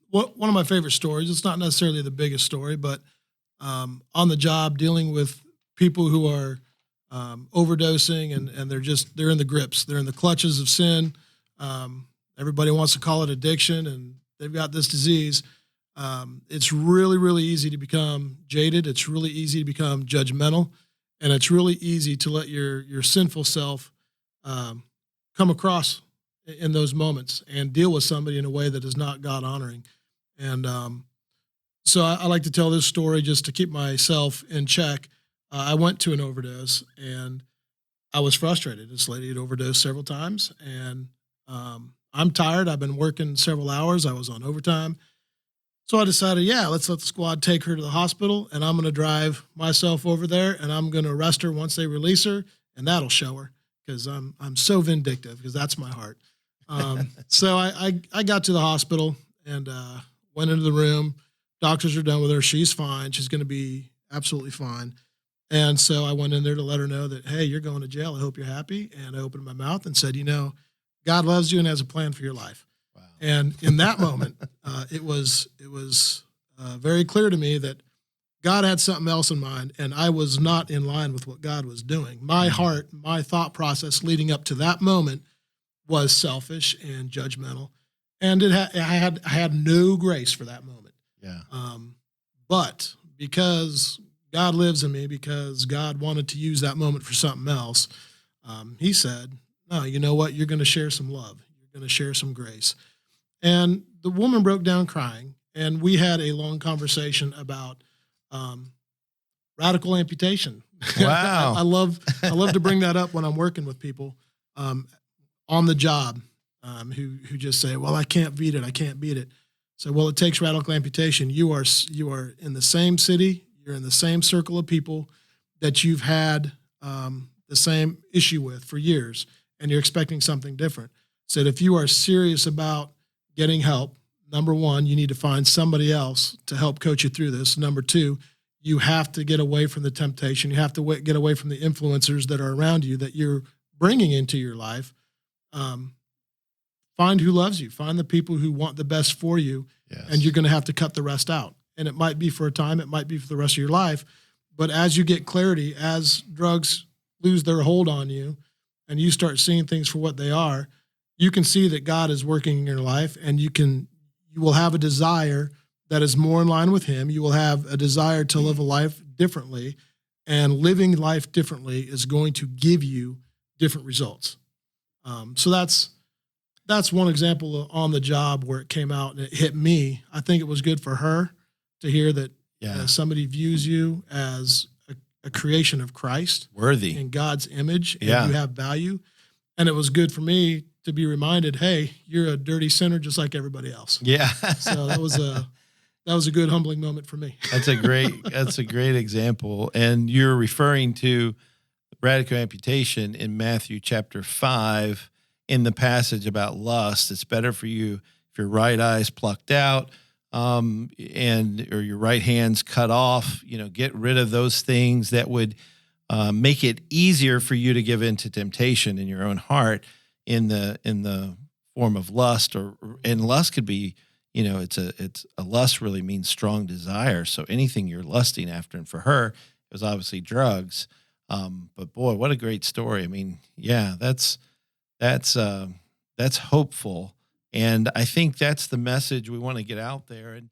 One of my favorite stories, it's not necessarily the biggest story, but on the job dealing with people who are overdosing and they're in the grips. They're in the clutches of sin. Everybody wants to call it addiction, and they've got this disease. It's really, really easy to become jaded. It's really easy to become judgmental, and it's really easy to let your sinful self come across in those moments and deal with somebody in a way that is not God honoring. And so I like to tell this story just to keep myself in check. I went to an overdose and I was frustrated. This lady had overdosed several times, and I'm tired. I've been working several hours. I was on overtime. So I decided, let's let the squad take her to the hospital, and I'm going to drive myself over there, and I'm going to arrest her once they release her, and that'll show her, because I'm so vindictive, because that's my heart. So I got to the hospital and went into the room. Doctors are done with her. She's fine. She's going to be absolutely fine. And so I went in there to let her know that, hey, you're going to jail. I hope you're happy. And I opened my mouth and said, God loves you and has a plan for your life. Wow. And in that moment, it was very clear to me that God had something else in mind, and I was not in line with what God was doing. My heart, my thought process leading up to that moment was selfish and judgmental, and I had no grace for that moment. Yeah. But because God lives in me, because God wanted to use that moment for something else, he said, no, you know what? You're going to share some love. You're going to share some grace. And the woman broke down crying, and we had a long conversation about radical amputation. Wow. I love to bring that up when I'm working with people on the job who just say, well, I can't beat it. I can't beat it. So, well, it takes radical amputation. You are in the same city. You're in the same circle of people that you've had the same issue with for years, and you're expecting something different. Said, if you are serious about getting help, number one, you need to find somebody else to help coach you through this. Number two, you have to get away from the temptation. You have to get away from the influencers that are around you that you're bringing into your life. Find who loves you. Find the people who want the best for you, yes. And you're going to have to cut the rest out. And it might be for a time. It might be for the rest of your life. But as you get clarity, as drugs lose their hold on you and you start seeing things for what they are, you can see that God is working in your life, and you will have a desire that is more in line with him. You will have a desire to live a life differently, and living life differently is going to give you different results. So that's one example on the job where it came out and it hit me. I think it was good for her to hear that somebody views you as a creation of Christ, worthy in God's image, and you have value. And it was good for me to be reminded, hey, you're a dirty sinner just like everybody else. Yeah. So that was a good humbling moment for me. That's a great example. And you're referring to radical amputation in Matthew chapter 5 in the passage about lust. It's better for you if your right eye is plucked out, or your right hand's cut off. Get rid of those things that would make it easier for you to give in to temptation in your own heart in the form of lust, and lust could be, it's a lust really means strong desire. So anything you're lusting after, and for her, it was obviously drugs. But boy, what a great story. I mean, that's hopeful. And I think that's the message we want to get out there. And